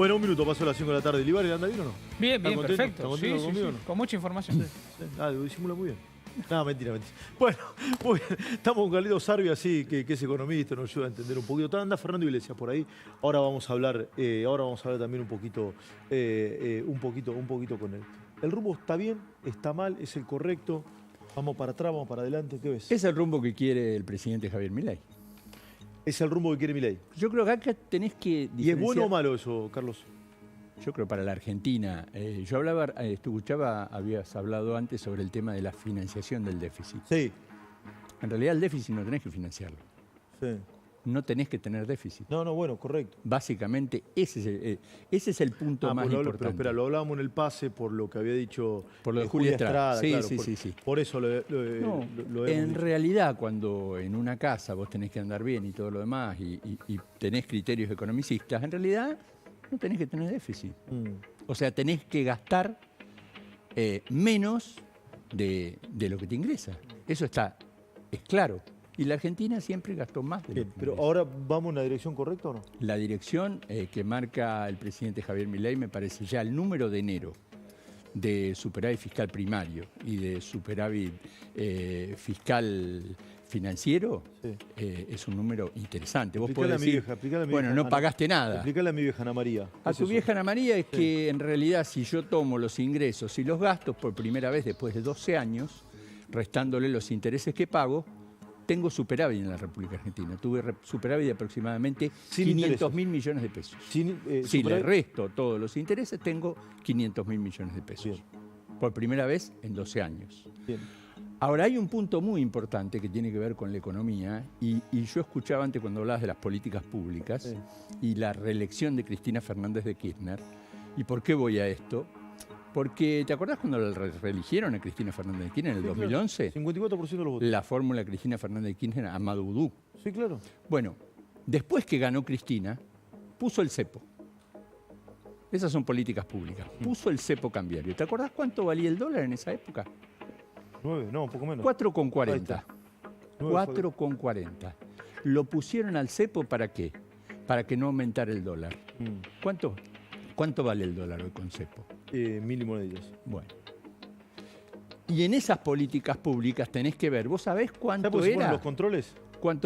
Bueno, un minuto pasó las 5 de la tarde. ¿Libar anda bien o no? Bien, bien, ¿Está perfecto. contento Sí, conmigo sí, o no? con mucha información. Sí. Ah, lo disimula muy bien. No, mentira, mentira. Bueno, muy bien. Estamos con Carlito Sarvi, así que es economista, nos ayuda a entender un poquito. Anda Fernando Iglesias por ahí. Ahora vamos a hablar también un poquito con él. ¿El rumbo está bien? ¿Está mal? ¿Es el correcto? ¿Vamos para atrás? ¿Vamos para adelante? ¿Qué ves? Es el rumbo que quiere el presidente Javier Milei. Es el rumbo que quiere Milei. Yo creo que acá tenés que diferenciar. ¿Y es bueno o malo eso, Carlos? Yo creo para la Argentina. Habías hablado antes sobre el tema de la financiación del déficit. Sí. En realidad el déficit no tenés que financiarlo. Sí. No tenés que tener déficit. No, bueno, correcto. Básicamente ese es el punto más importante. Pero espera, lo hablábamos en el pase por lo que había dicho por lo de Julia Estrada. Sí, claro, sí. Por eso lo en dicho. realidad, cuando en una casa vos tenés que andar bien y todo lo demás y tenés criterios economicistas, en realidad no tenés que tener déficit. O sea, tenés que gastar menos de lo que te ingresa. Eso es claro. Y la Argentina siempre gastó más de lo que Pero ingresa. ahora, ¿vamos en la dirección correcta o no? La dirección que marca el presidente Javier Milei me parece ya el número de enero de superávit fiscal primario y de superávit fiscal financiero, Sí. Es un número interesante. Vos Explicale podés a mi decir, vieja, explicale a mi bueno, vieja no pagaste nada. Explícale a mi vieja Ana María. A tu vieja Ana María es que en realidad si yo tomo los ingresos y los gastos por primera vez después de 12 años, restándole los intereses que pago, tengo superávit en la República Argentina. Tuve superávit de aproximadamente 500.000 millones de pesos. Si le resto todos los intereses, tengo 500.000 millones de pesos. Bien. Por primera vez en 12 años. Bien. Ahora, hay un punto muy importante que tiene que ver con la economía y yo escuchaba antes cuando hablabas de las políticas públicas y la reelección de Cristina Fernández de Kirchner. ¿Y por qué voy a esto? Porque, ¿te acordás cuando la reeligieron a Cristina Fernández de Kirchner en el 2011? 54% de los votos. La fórmula Cristina Fernández de Kirchner a Madudú. Sí, claro. Bueno, después que ganó Cristina, puso el cepo. Esas son políticas públicas. Puso el cepo cambiario. ¿Te acordás cuánto valía el dólar en esa época? 9, no, un poco menos. 4,40. 4,40. Lo pusieron al cepo ¿para qué? Para que no aumentara el dólar. ¿Cuánto vale el dólar hoy con cepo? 1000 monedillas. Bueno. Y en esas políticas públicas tenés que ver, ¿vos sabés cuánto ¿Sabés por qué se ponen era? los controles?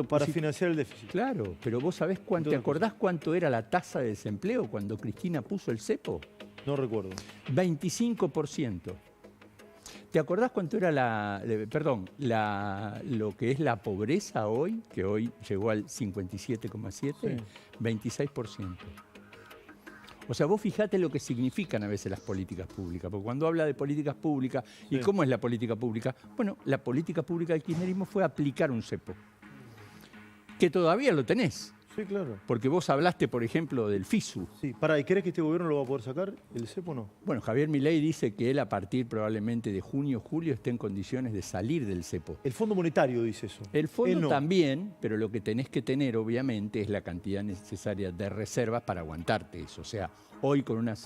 Para financiar el déficit. Claro, pero vos sabés cuánto, ¿te acordás cuánto era la tasa de desempleo cuando Cristina puso el cepo? No recuerdo. 25%. ¿Te acordás cuánto era lo que es la pobreza hoy? Que hoy llegó al 57,7%. Sí. 26%. O sea, vos fijate lo que significan a veces las políticas públicas, porque cuando habla de políticas públicas, ¿y cómo es la política pública? Bueno, la política pública del kirchnerismo fue aplicar un cepo, que todavía lo tenés. Sí, claro. Porque vos hablaste, por ejemplo, del FISU. Sí, ¿y crees que este gobierno lo va a poder sacar, el cepo o no? Bueno, Javier Milei dice que él a partir probablemente de junio, julio, esté en condiciones de salir del cepo. El Fondo Monetario dice eso. El fondo también, pero lo que tenés que tener, obviamente, es la cantidad necesaria de reservas para aguantarte eso. O sea, hoy con una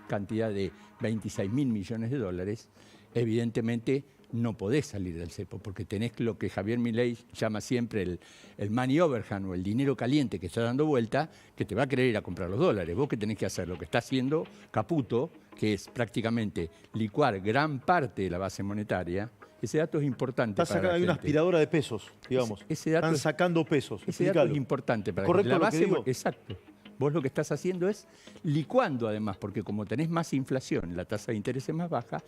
cantidad de 26.000 millones de dólares, evidentemente no podés salir del cepo, porque tenés lo que Javier Milei llama siempre el money overhand o el dinero caliente que está dando vuelta, que te va a querer ir a comprar los dólares. Vos que tenés que hacer lo que está haciendo Caputo, que es prácticamente licuar gran parte de la base monetaria. Ese dato es importante para la gente. Hay una aspiradora de pesos, digamos. Están sacando pesos. Ese dato es importante para ¿Correcto la lo que base. digo? Exacto. Vos lo que estás haciendo es licuando además, porque como tenés más inflación, la tasa de interés es más baja,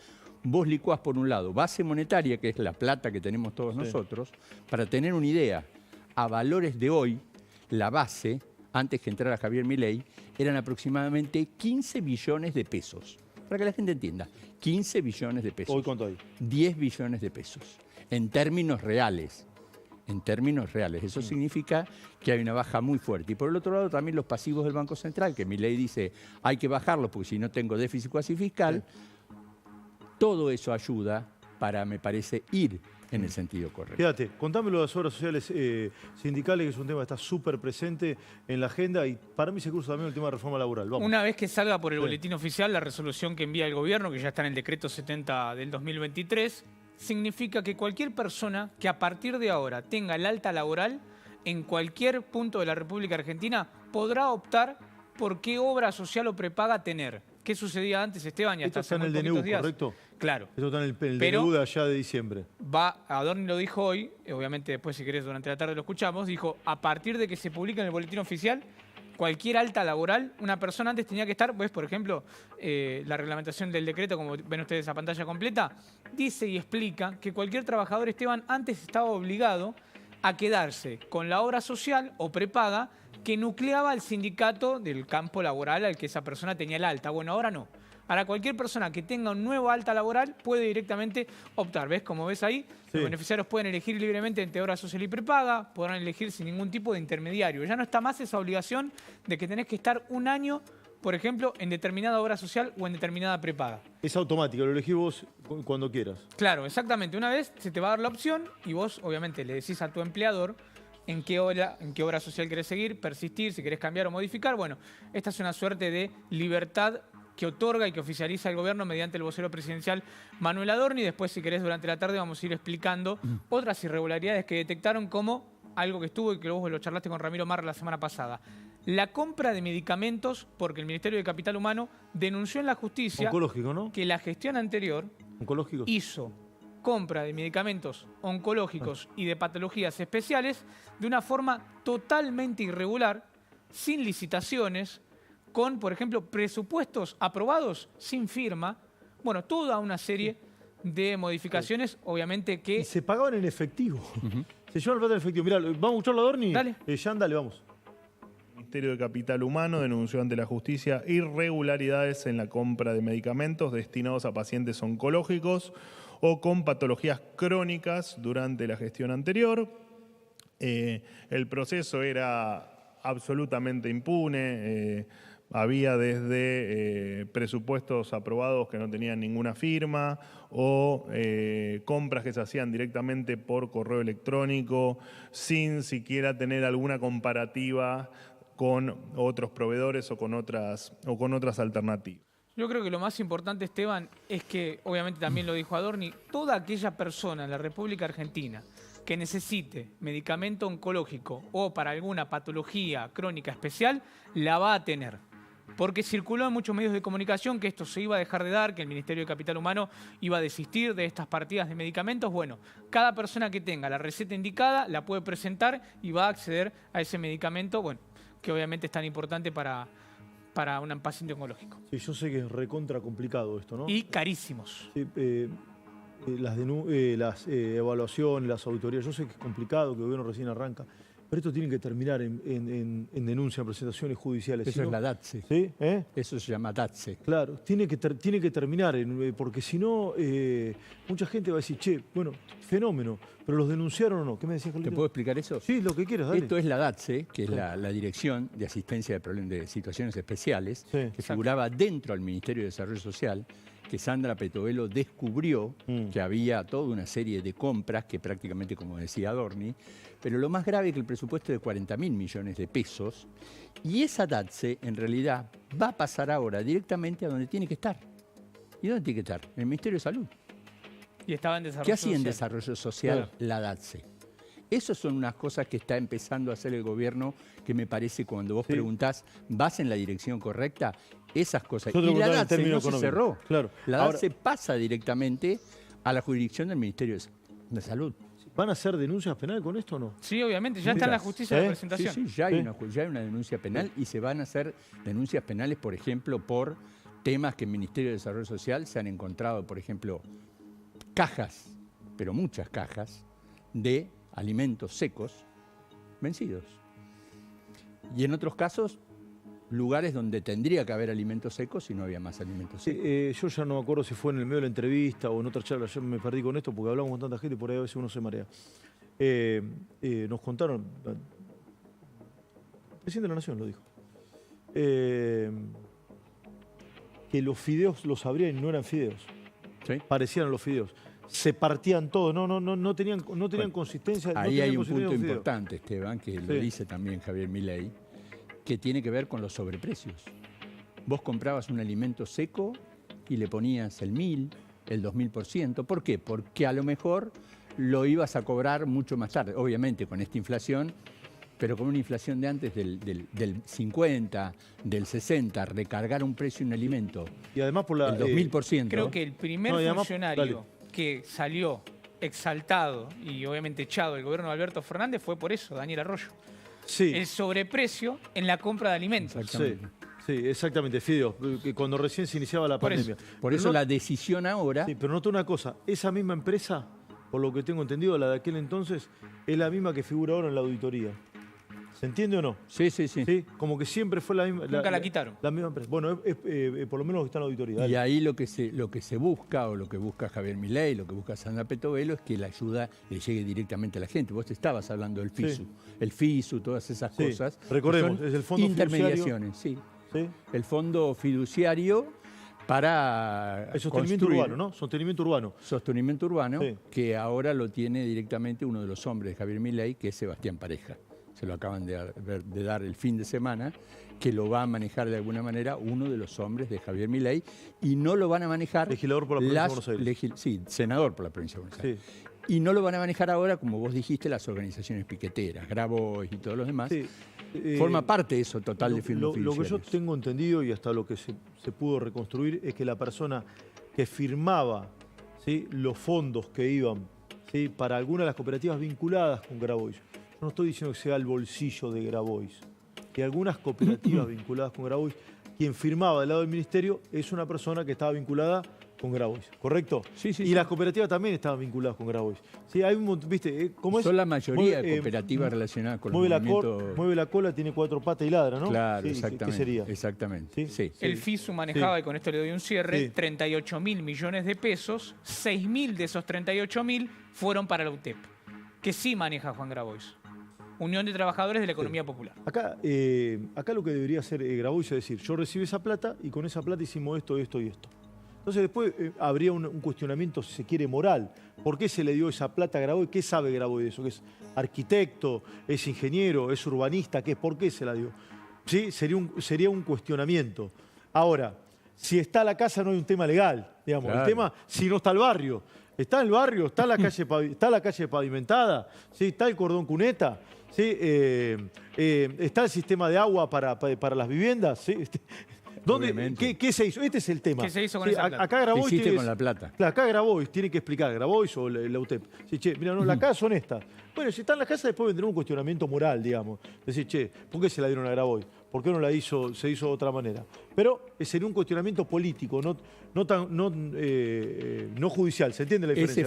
vos licuás por un lado base monetaria, que es la plata que tenemos todos nosotros, para tener una idea, a valores de hoy, la base, antes que entrara Javier Milei, eran aproximadamente 15 billones de pesos. Para que la gente entienda, 15 billones de pesos. ¿Hoy cuánto hay? 10 billones de pesos, en términos reales. Eso significa que hay una baja muy fuerte. Y por el otro lado también los pasivos del Banco Central, que Milei dice hay que bajarlos porque si no tengo déficit cuasi fiscal. Todo eso ayuda para, me parece, ir en el sentido correcto. Quédate, contame lo de las obras sociales sindicales, que es un tema que está súper presente en la agenda y para mí se cruza también el tema de reforma laboral. Vamos. Una vez que salga por el boletín oficial la resolución que envía el gobierno, que ya está en el decreto 70 del 2023, significa que cualquier persona que a partir de ahora tenga el alta laboral en cualquier punto de la República Argentina podrá optar por qué obra social o prepaga tener. ¿Qué sucedía antes, Esteban? Y Esto hasta está en hace el muy DNU, poquitos días. ¿correcto? Claro. Esto está en el Pero- DNU de allá de diciembre. Adorni lo dijo hoy, obviamente después si querés durante la tarde lo escuchamos, dijo, a partir de que se publica en el boletín oficial, cualquier alta laboral, una persona antes tenía que estar, pues por ejemplo, la reglamentación del decreto, como ven ustedes a pantalla completa, dice y explica que cualquier trabajador, Esteban, antes estaba obligado a quedarse con la obra social o prepaga que nucleaba al sindicato del campo laboral al que esa persona tenía el alta. Bueno, ahora no. Ahora cualquier persona que tenga un nuevo alta laboral puede directamente optar. ¿Ves? Como ves ahí, Sí. los beneficiarios pueden elegir libremente entre obra social y prepaga, podrán elegir sin ningún tipo de intermediario. Ya no está más esa obligación de que tenés que estar un año, por ejemplo, en determinada obra social o en determinada prepaga. Es automático, lo elegís vos cuando quieras. Claro, exactamente. Una vez se te va a dar la opción y vos, obviamente, le decís a tu empleador en qué obra social querés seguir, persistir, si querés cambiar o modificar. Bueno, esta es una suerte de libertad que otorga y que oficializa el gobierno mediante el vocero presidencial Manuel Adorni. Después, si querés, durante la tarde vamos a ir explicando otras irregularidades que detectaron, como algo que estuvo y que vos lo charlaste con Ramiro Marra la semana pasada. La compra de medicamentos, porque el Ministerio de Capital Humano denunció en la justicia Oncológico, ¿no? que la gestión anterior Oncológico. hizo compra de medicamentos oncológicos y de patologías especiales de una forma totalmente irregular, sin licitaciones, con, por ejemplo, presupuestos aprobados sin firma. Bueno, toda una serie de modificaciones, obviamente Y que... se pagaban en efectivo. Se llevan el plata en efectivo. Mirá, ¿vamos a escucharlo a Adorni? Dale. Jan, dale, vamos. El Ministerio de Capital Humano denunció ante la justicia irregularidades en la compra de medicamentos destinados a pacientes oncológicos o con patologías crónicas durante la gestión anterior. El proceso era absolutamente impune. Había desde presupuestos aprobados que no tenían ninguna firma o compras que se hacían directamente por correo electrónico sin siquiera tener alguna comparativa con otros proveedores o con otras alternativas. Yo creo que lo más importante, Esteban, es que, obviamente también lo dijo Adorni, toda aquella persona en la República Argentina que necesite medicamento oncológico o para alguna patología crónica especial, la va a tener. Porque circuló en muchos medios de comunicación que esto se iba a dejar de dar, que el Ministerio de Capital Humano iba a desistir de estas partidas de medicamentos. Bueno, cada persona que tenga la receta indicada la puede presentar y va a acceder a ese medicamento, bueno, que obviamente es tan importante para un paciente oncológico. Sí, yo sé que es recontra complicado esto, ¿no? Y carísimos. Sí, las evaluaciones, las auditorías, yo sé que es complicado, que el gobierno recién arranca, pero esto tiene que terminar en denuncia, en presentaciones judiciales. Eso si es no- la DATSE. ¿Sí? ¿Eh? Eso se llama DATSE. Claro, tiene que terminar, porque si no, mucha gente va a decir, che, bueno, fenómeno, pero los denunciaron o no. ¿Qué me decías, ¿Te Carlito? puedo explicar eso? Sí, lo que quieras, dale. Esto es la DATSE, que es la Dirección de Asistencia de Situaciones Especiales, Sí. que Exacto. figuraba dentro del Ministerio de Desarrollo Social, que Sandra Petovelo descubrió que había toda una serie de compras que prácticamente, como decía Adorni, pero lo más grave es que el presupuesto es de 40.000 millones de pesos, y esa DATSE en realidad va a pasar ahora directamente a donde tiene que estar. ¿Y dónde tiene que estar? En el Ministerio de Salud. Y estaba en desarrollo ¿Qué hacía en social. desarrollo social Claro. la DATSE? Esas son unas cosas que está empezando a hacer el gobierno que me parece cuando vos Sí. preguntás, ¿vas en la dirección correcta? Esas cosas. Yo te Y la preguntaba en DATSE términos no se económicos. cerró. Claro. La Ahora- DATSE pasa directamente a la jurisdicción del Ministerio de Salud. ¿Van a hacer denuncias penales con esto o no? Sí, obviamente, ya está en la Muchas. justicia de ¿Eh? presentación. Sí, ya hay, Sí. ya hay una denuncia penal y se van a hacer denuncias penales, por ejemplo, por temas que el Ministerio de Desarrollo Social se han encontrado, por ejemplo, cajas, pero muchas cajas, de alimentos secos vencidos. Y en otros casos, lugares donde tendría que haber alimentos secos y no había más alimentos Sí, secos. yo ya no me acuerdo si fue en el medio de la entrevista o en otra charla, yo me perdí con esto porque hablamos con tanta gente y por ahí a veces uno se marea. Nos contaron, el presidente de la Nación lo dijo, que los fideos los abrían y no eran fideos, ¿Sí? parecían los fideos. Se partían todos, no tenían Bueno, consistencia. no Ahí tenían hay un consistencia punto de un fideo. importante, Esteban, que lo Sí. dice también Javier Milei, que tiene que ver con los sobreprecios. Vos comprabas un alimento seco y le ponías el 1000, el 2000%. ¿Por qué? Porque a lo mejor lo ibas a cobrar mucho más tarde. Obviamente, con esta inflación, pero con una inflación de antes del 50, del 60, recargar un precio un alimento Y además por la... el 2000%. Creo que el primer No, y además, funcionario que salió exaltado y obviamente echado del gobierno de Alberto Fernández fue por eso, Daniel Arroyo. sí. El sobreprecio en la compra de alimentos. Exactamente. Sí, exactamente, Fideo, que cuando recién se iniciaba la Por pandemia. Por Pero eso no- la decisión ahora... Sí, pero noto una cosa, esa misma empresa, por lo que tengo entendido, la de aquel entonces, es la misma que figura ahora en la auditoría. ¿Se entiende o no? Sí, sí, sí. Sí, como que siempre fue la misma. Nunca la quitaron. La misma empresa. Bueno, por lo menos lo que está en la auditoría. Y dale. ahí lo que se busca, o lo que busca Javier Milei, lo que busca Sandra Petovelo, es que la ayuda le llegue directamente a la gente. Vos te estabas hablando del FISU. Sí. El FISU, todas esas Sí. cosas. que Recordemos, son es el fondo intermediaciones, sí. ¿Sí? El fondo fiduciario para El sostenimiento construir urbano, ¿no? Sostenimiento urbano. sostenimiento urbano, Sí. que ahora lo tiene directamente uno de los hombres de Javier Milei, que es Sebastián Pareja. Se lo acaban de dar el fin de semana, que lo va a manejar de alguna manera uno de los hombres de Javier Milei, y no lo van a manejar... Legislador por la provincia de Buenos Aires. Sí, senador por la provincia de Buenos Aires. Sí. Y no lo van a manejar ahora, como vos dijiste, las organizaciones piqueteras, Grabois y todos los demás. Sí. Forma parte de eso total de Lo fondos que yo fiduciarios. tengo entendido y hasta lo que se pudo reconstruir es que la persona que firmaba, ¿sí?, los fondos que iban, ¿sí?, para algunas de las cooperativas vinculadas con Grabois. Yo no estoy diciendo que sea el bolsillo de Grabois, que algunas cooperativas vinculadas con Grabois, quien firmaba del lado del ministerio es una persona que estaba vinculada con Grabois, ¿correcto? Sí, sí, y sí. las cooperativas también estaban vinculadas con Grabois. Sí, hay un montón, ¿viste? ¿Cómo es? Son la mayoría de Mueve, cooperativas relacionadas con los mueve movimientos... mueve la cola, tiene 4 patas y ladra, ¿no? Claro, Sí, exactamente. ¿qué sería? Exactamente. Sí. Sí. El FISU manejaba, Sí. y con esto le doy un cierre, Sí. 38.000 millones de pesos. 6.000 de esos 38.000 fueron para la UTEP, que sí maneja Juan Grabois. Unión de Trabajadores de la Economía Popular. Acá lo que debería hacer Grabois es decir, yo recibí esa plata y con esa plata hicimos esto, esto y esto. Entonces después habría un cuestionamiento, si se quiere, moral. ¿Por qué se le dio esa plata a Grabois? ¿Qué sabe Grabois de eso? ¿Que es arquitecto, es ingeniero, es urbanista? ¿Por qué se la dio? ¿Sí? Sería un cuestionamiento. Ahora, si está la casa no hay un tema legal, digamos. Claro. El tema, si no está el barrio. Está el barrio, está la calle, está la calle pavimentada, ¿sí?, está el cordón cuneta, ¿sí? Está el sistema de agua para las viviendas, ¿sí? Obviamente. ¿Qué se hizo? Este es el tema. ¿Qué se hizo con Sí, esa plata? Acá ¿Qué Grabois hiciste tiene- con la plata? Claro, acá Grabois tiene que explicar, Grabois o la UTEP. Sí, che, mira, no, las casas son estas. Bueno, si están las casas, después vendrá un cuestionamiento moral, digamos. Decir, che, ¿por qué se la dieron a Grabois? ¿Por qué no se hizo de otra manera? Pero sería un cuestionamiento político, no judicial. ¿Se entiende la diferencia,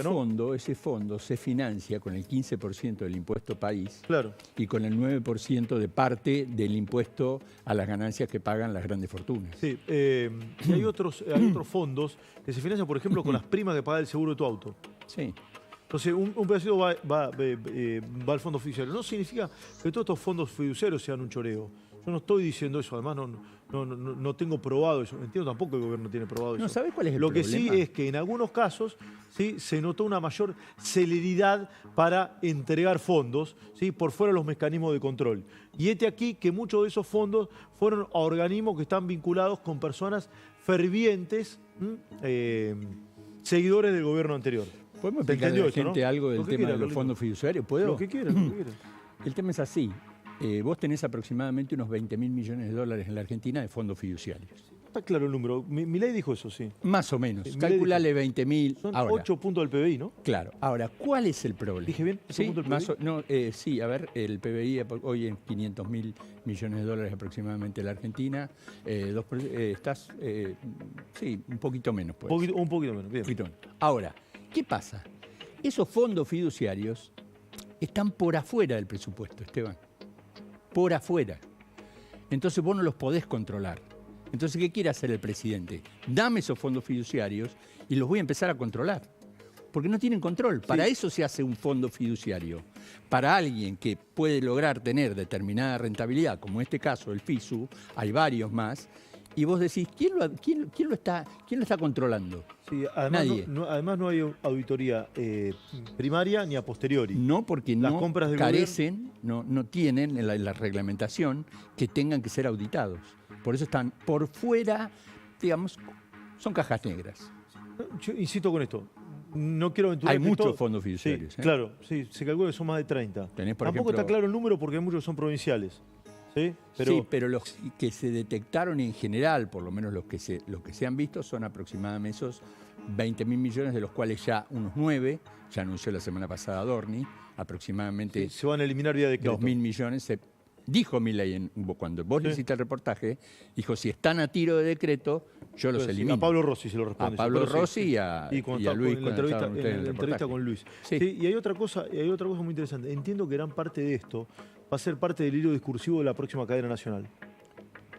Ese fondo se financia con el 15% del impuesto país Claro. y con el 9% de parte del impuesto a las ganancias que pagan las grandes fortunas. Sí, y hay otros fondos que se financian, por ejemplo, con las primas que paga el seguro de tu auto. Sí. Entonces, un pedacito va al fondo fiduciario. No significa que todos estos fondos fiduciarios sean un choreo. Yo no estoy diciendo eso, además no tengo probado eso. Entiendo tampoco que el gobierno tiene probado No, eso. ¿sabés cuál es el Lo que problema? sí es que en algunos casos, ¿sí?, se notó una mayor celeridad para entregar fondos, ¿sí?, por fuera de los mecanismos de control. Y aquí que muchos de esos fondos fueron a organismos que están vinculados con personas fervientes, seguidores del gobierno anterior. ¿Podemos ¿Se explicarle a entendió la esto, gente no? algo del Lo que tema quiera, de los Carlito. fondos fiduciarios? ¿Puedo? Lo que quieran, lo que quieran. El tema es así. Vos tenés aproximadamente unos 20.000 millones de dólares en la Argentina de fondos fiduciarios. Está claro el número. Milei dijo eso, sí. Más o menos. Sí, Calculale 20.000. Son Ahora, 8 puntos del PBI, ¿no? claro. Ahora, ¿cuál es el problema? ¿Dije bien? Sí, 8 puntos del más PBI. no, sí, a ver, el PBI hoy en 500.000 millones de dólares aproximadamente en la Argentina. Estás, sí, un poquito menos. Pues. Un poquito menos. Bien. Un poquito menos. Ahora, ¿qué pasa? Esos fondos fiduciarios están por afuera del presupuesto, Esteban. Por afuera. Entonces vos no los podés controlar. Entonces, ¿qué quiere hacer el presidente? Dame esos fondos fiduciarios y los voy a empezar a controlar. Porque no tienen control. Para eso se hace un fondo fiduciario. Para alguien que puede lograr tener determinada rentabilidad, como en este caso el FISU, hay varios más, y vos decís, ¿quién lo está controlando? Sí, además, Nadie. además no hay auditoría primaria ni a posteriori. No, porque Las no compras del carecen, no tienen en la reglamentación que tengan que ser auditados. Por eso están por fuera, digamos, son cajas negras. Yo insisto con esto. No quiero aventurar. Hay que muchos todo- fondos fiduciarios. Sí, claro, sí, se calcula que son más de 30. Tenés, por Tampoco ejemplo- está claro el número porque hay muchos que son provinciales. ¿Sí? Sí, pero los que se detectaron en general, por lo menos los que se han visto, son aproximadamente esos 20.000 millones, de los cuales ya unos 9, ya anunció la semana pasada Adorni, aproximadamente se van a eliminar vía decreto. 2.000 millones. Dijo Milei, cuando vos le hiciste el reportaje, dijo, si están a tiro de decreto, yo los Entonces, elimino. a Pablo Rossi se lo responde. A Pablo Pero sí, Rossi sí. y a cuando estaba Luis, en la cuando entrevista, estaban ustedes en el entrevista reportaje. con Luis. Sí. Sí, y hay otra cosa muy interesante. Entiendo que gran parte de esto va a ser parte del hilo discursivo de la próxima cadena nacional.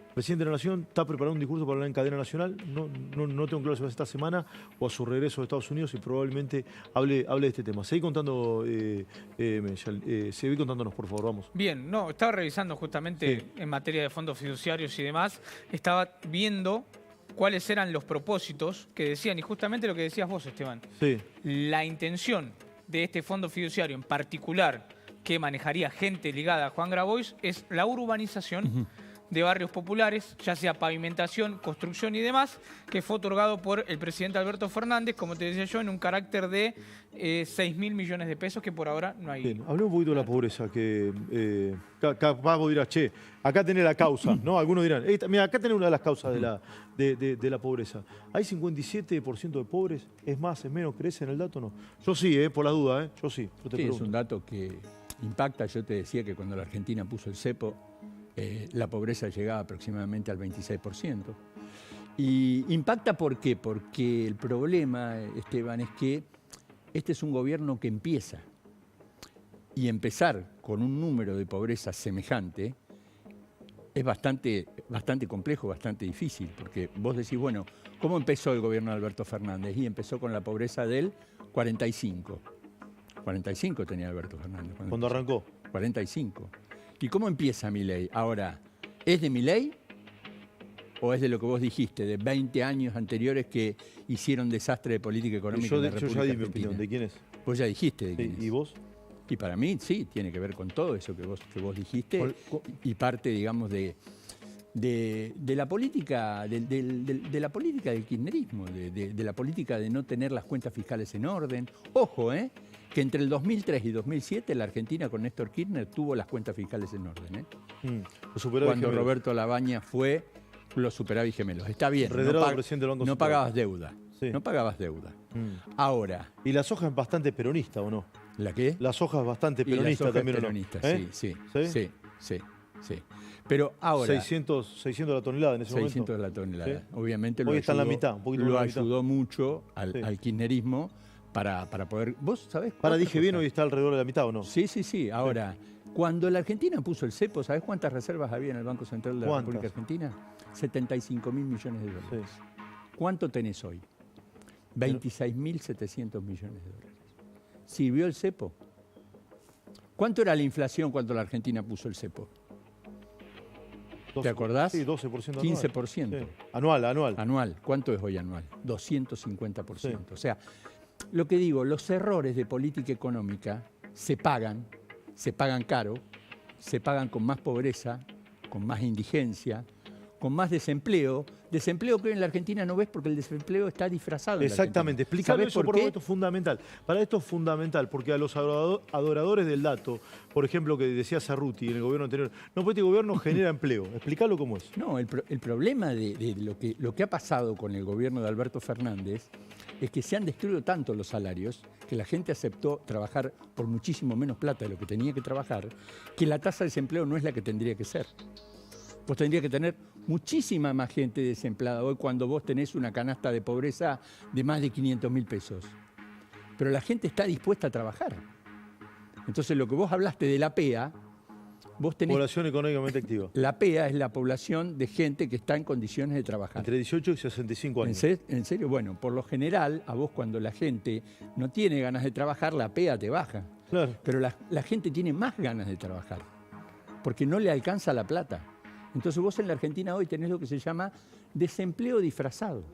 El presidente de la Nación está preparando un discurso para hablar en cadena nacional. No tengo claro si va a ser esta semana o a su regreso a Estados Unidos y probablemente hable de este tema. Seguí contando, seguí contándonos, por favor, vamos. Bien, no, estaba revisando justamente Sí. en materia de fondos fiduciarios y demás, estaba viendo cuáles eran los propósitos que decían, y justamente lo que decías vos, Esteban, Sí. la intención de este fondo fiduciario en particular que manejaría gente ligada a Juan Grabois es la urbanización de barrios populares, ya sea pavimentación, construcción y demás, que fue otorgado por el presidente Alberto Fernández, como te decía yo, en un carácter de 6.000 millones de pesos que por ahora no hay. Bien, hablemos un poquito de la pobreza, que capaz vos dirás, che, acá tenés la causa, ¿no? Algunos dirán, mira, acá tenés una de las causas de la pobreza. ¿Hay 57% de pobres? ¿Es más, es menos? ¿Crees en el dato o no? Yo sí, por la duda, yo sí. Yo te Sí, es pregunto. un dato que impacta. Yo te decía que cuando la Argentina puso el cepo, la pobreza llegaba aproximadamente al 26%. Y impacta ¿por qué? Porque el problema, Esteban, es que este es un gobierno que empieza. Y empezar con un número de pobreza semejante es bastante complejo, bastante difícil. Porque vos decís, bueno, ¿cómo empezó el gobierno de Alberto Fernández? Y empezó con la pobreza del 45. 45 tenía Alberto Fernández. Cuando arrancó. 45. ¿Y cómo empieza Milei? Ahora, ¿es de Milei o es de lo que vos dijiste, de 20 años anteriores que hicieron desastre de política económica Yo en la ya República di mi Argentina? opinión. ¿De quién es? Vos ya dijiste de Sí, quién es. ¿y vos? Y para mí, sí, tiene que ver con todo eso que vos dijiste y parte, digamos, de la política, de la política del kirchnerismo, de la política de no tener las cuentas fiscales en orden. Ojo, que entre el 2003 y 2007 la Argentina con Néstor Kirchner tuvo las cuentas fiscales en orden. Los superávit Cuando gemelos. Roberto Labaña fue los superávit gemelos. Está bien, Redrado presidente del Banco no Central. pagabas deuda. Sí. No pagabas deuda. Ahora, Y la soja es bastante peronista, ¿o no? ¿la qué? La soja es bastante Y la peronista soja es también, peronista, ¿o no? sí. Pero ahora, 600 la tonelada en ese 600 momento. la tonelada. Sí. Obviamente Hoy está en la mitad, un poquito más de lo la mitad. ayudó mucho al Sí. kirchnerismo para poder... ¿Vos sabés? Para, otra dije bien, cosa? hoy está alrededor de la mitad, ¿o no? Sí. Ahora, cuando la Argentina puso el cepo, ¿sabés cuántas reservas había en el Banco Central de la ¿Cuántas? República Argentina? 75.000 millones de dólares. Sí. ¿Cuánto tenés hoy? 26.700 millones de dólares. ¿Sirvió el cepo? ¿Cuánto era la inflación cuando la Argentina puso el cepo? ¿Te acordás? Sí, 12% anual. 15%. Sí. Anual. Anual. ¿Cuánto es hoy anual? 250%. Sí. O sea, lo que digo, los errores de política económica se pagan caro, se pagan con más pobreza, con más indigencia, con más desempleo que hoy en la Argentina no ves porque el desempleo está disfrazado. en la Exactamente, Argentina. explícame ¿Sabés eso por por qué? favor, esto es fundamental. Para esto es fundamental, porque a los adoradores del dato, por ejemplo, que decía Cerruti en el gobierno anterior, no, pues este gobierno genera empleo. Explícalo cómo es. No, el problema de lo que ha pasado con el gobierno de Alberto Fernández es que se han destruido tanto los salarios que la gente aceptó trabajar por muchísimo menos plata de lo que tenía que trabajar, que la tasa de desempleo no es la que tendría que ser. Vos tendrías que tener muchísima más gente desempleada hoy cuando vos tenés una canasta de pobreza de más de 500.000 pesos. Pero la gente está dispuesta a trabajar. Entonces, lo que vos hablaste de la PEA, vos tenés... Población económicamente activa. La PEA es la población de gente que está en condiciones de trabajar. Entre 18 y 65 años. ¿En serio? Bueno, por lo general, a vos cuando la gente no tiene ganas de trabajar, la PEA te baja. Claro. Pero la gente tiene más ganas de trabajar, porque no le alcanza la plata. Entonces vos en la Argentina hoy tenés lo que se llama desempleo disfrazado.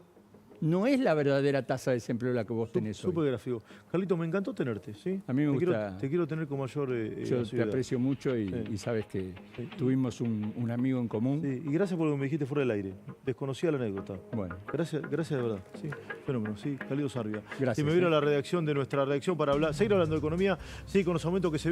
no es la verdadera tasa de desempleo la que vos tenés hoy. Súper gráfico. Carlito, me encantó tenerte, ¿sí? A mí me Te gusta. te quiero tener con mayor Yo te asiduidad. aprecio mucho y, Sí. y sabes que Sí. tuvimos un amigo en común. Sí, y gracias por lo que me dijiste fuera del aire. Desconocía la anécdota. Bueno, Gracias de verdad. Sí, fenómeno. Sí, Carlito Sarvia. Gracias, Si me vieron ¿eh? la redacción de nuestra redacción para hablar, seguir hablando de economía, sí, con los aumentos que se